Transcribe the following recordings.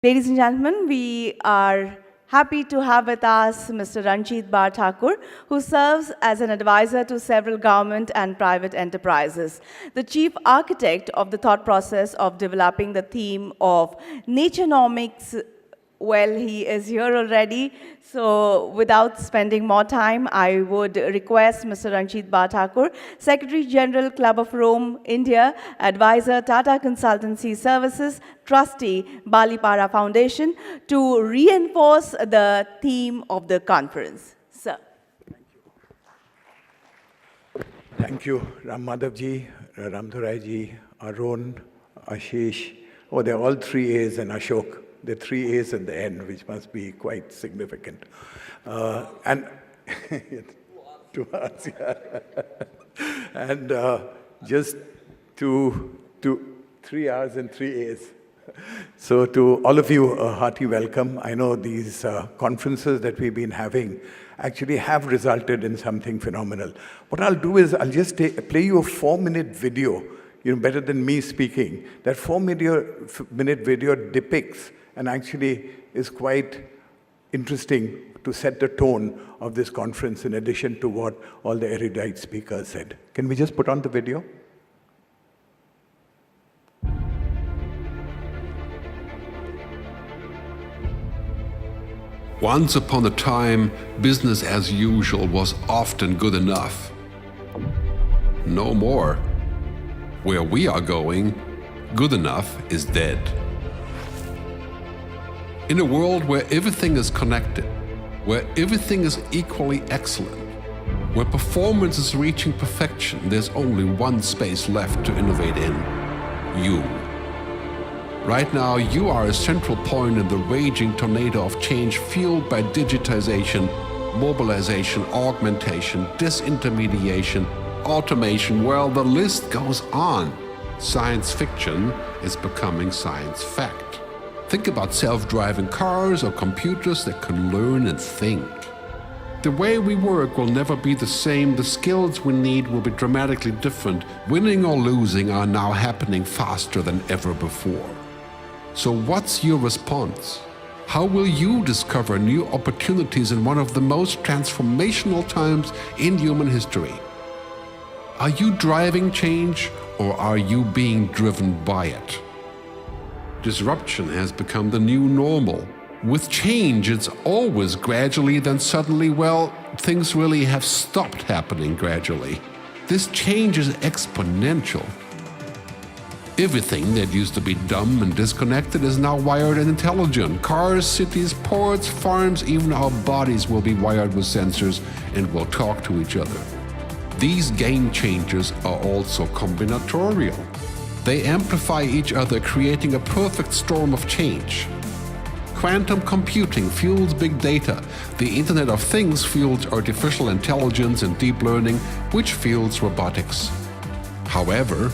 Ladies and gentlemen, we are happy to have with us Mr. Ranjit Barthakur, who serves as an advisor to several government and private enterprises, the chief architect of the thought process of developing the theme of naturenomics. Well, he is here already, so without spending more time, I would request Mr. Ranjit Barthakur, Secretary General, Club of Rome, India, Advisor, Tata Consultancy Services, Trustee, Balipara Foundation, to reinforce the theme of the conference. Sir. Thank you, Ram Madhavji, Ramdhoraiji, Arun, Ashish. Oh, they're all three A's and Ashok. The three A's at the end, which must be quite significant. And to us, yeah. And just to 3 R's and 3 A's. So to all of you, a hearty welcome. I know these conferences that we've been having actually have resulted in something phenomenal. What I'll do is I'll just play you a 4-minute video, better than me speaking. That 4-minute video depicts and actually is quite interesting to set the tone of this conference in addition to what all the erudite speakers said. Can we just put on the video? Once upon a time, business as usual was often good enough. No more. Where we are going, good enough is dead. In a world where everything is connected, where everything is equally excellent, where performance is reaching perfection, there's only one space left to innovate in: you. Right now, you are a central point in the raging tornado of change fueled by digitization, mobilization, augmentation, disintermediation, automation. Well, the list goes on. Science fiction is becoming science fact. Think about self-driving cars or computers that can learn and think. The way we work will never be the same. The skills we need will be dramatically different. Winning or losing are now happening faster than ever before. So what's your response? How will you discover new opportunities in one of the most transformational times in human history? Are you driving change, or are you being driven by it? Disruption has become the new normal. With change, it's always gradually, then suddenly, well, things really have stopped happening gradually. This change is exponential. Everything that used to be dumb and disconnected is now wired and intelligent. Cars, cities, ports, farms, even our bodies will be wired with sensors and will talk to each other. These game changers are also combinatorial. They amplify each other, creating a perfect storm of change. Quantum computing fuels big data. The Internet of Things fuels artificial intelligence and deep learning, which fuels robotics. However,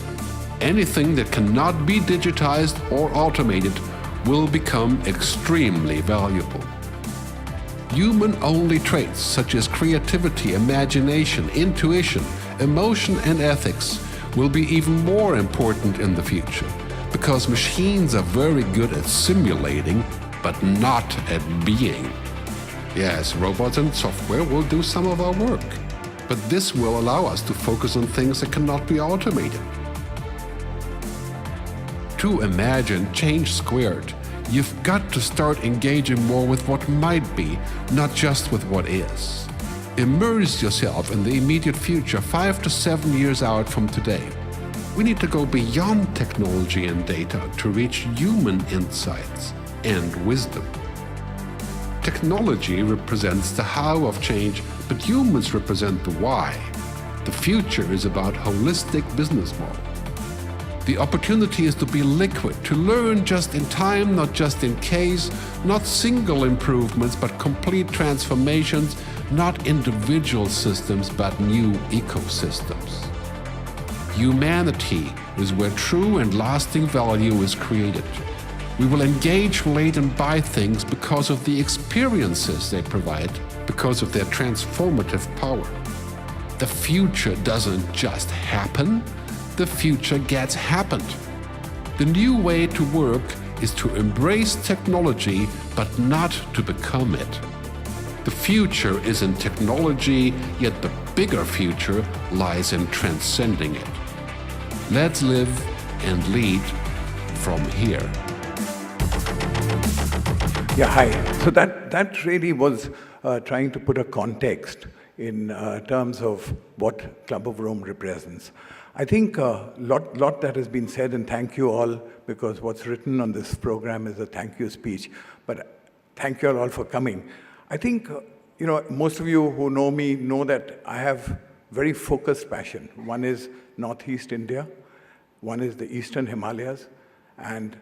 anything that cannot be digitized or automated will become extremely valuable. Human-only traits such as creativity, imagination, intuition, emotion, and ethics will be even more important in the future, because machines are very good at simulating, but not at being. Yes, robots and software will do some of our work, but this will allow us to focus on things that cannot be automated. To imagine change squared, you've got to start engaging more with what might be, not just with what is. Immerse yourself in the immediate future, 5 to 7 years out from today. We need to go beyond technology and data to reach human insights and wisdom. Technology represents the how of change, but humans represent the why. The future is about holistic business model. The opportunity is to be liquid, to learn just in time, not just in case, not single improvements, but complete transformations, not individual systems, but new ecosystems. Humanity is where true and lasting value is created. We will engage, relate, and buy things because of the experiences they provide, because of their transformative power. The future doesn't just happen. The future gets happened. The new way to work is to embrace technology, but not to become it. The future is in technology, yet the bigger future lies in transcending it. Let's live and lead from here. Yeah, hi. So that really was trying to put a context in terms of what Club of Rome represents. I think a lot that has been said, and thank you all, because what's written on this program is a thank you speech, but thank you all for coming. I think, most of you who know me know that I have very focused passion. One is Northeast India, one is the Eastern Himalayas, and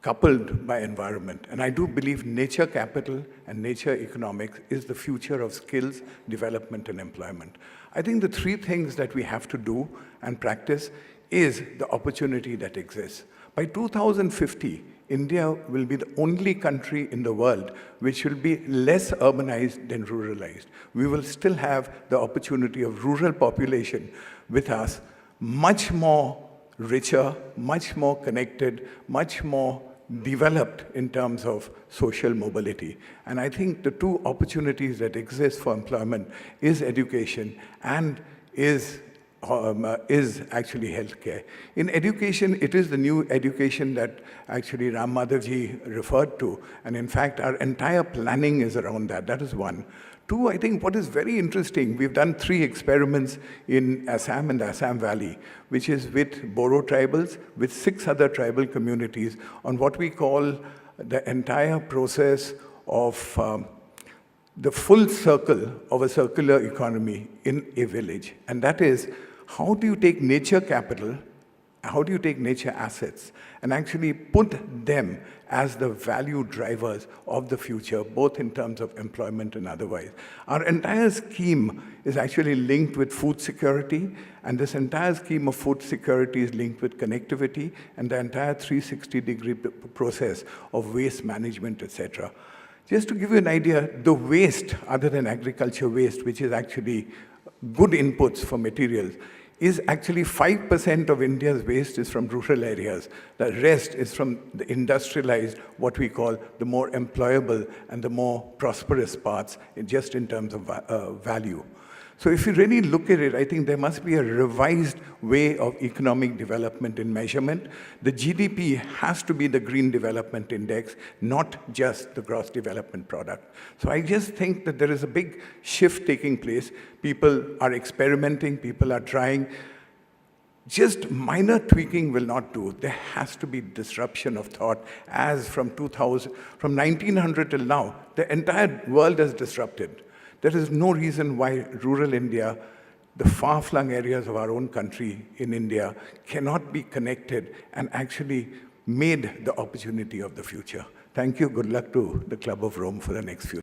coupled by environment. And I do believe nature capital and nature economics is the future of skills, development, and employment. I think the three things that we have to do and practice is the opportunity that exists. By 2050, India will be the only country in the world which will be less urbanized than ruralized. We will still have the opportunity of rural population with us, much more richer, much more connected, much more developed in terms of social mobility. And I think the two opportunities that exist for employment is education and is actually healthcare. In education, it is the new education that actually Ram Madhavji referred to. And in fact, our entire planning is around that. That is one. Two, I think what is very interesting, we've done 3 experiments in Assam and the Assam Valley, which is with Boro tribals, with 6 other tribal communities on what we call the entire process of the full circle of a circular economy in a village. And that is, how do you take nature capital, how do you take nature assets, and actually put them as the value drivers of the future, both in terms of employment and otherwise. Our entire scheme is actually linked with food security, and this entire scheme of food security is linked with connectivity and the entire 360-degree process of waste management, etc. Just to give you an idea, the waste, other than agriculture waste, which is actually good inputs for materials, is actually 5% of India's waste is from rural areas. The rest is from the industrialized, what we call the more employable and the more prosperous parts, just in terms of value. So if you really look at it, I think there must be a revised way of economic development in measurement. The GDP has to be the Green Development Index, not just the gross development product. So I just think that there is a big shift taking place. People are experimenting, people are trying. Just minor tweaking will not do. There has to be disruption of thought, as from 1900 till now, the entire world has disrupted. There is no reason why rural India, the far-flung areas of our own country in India, cannot be connected and actually made the opportunity of the future. Thank you. Good luck to the Club of Rome for the next few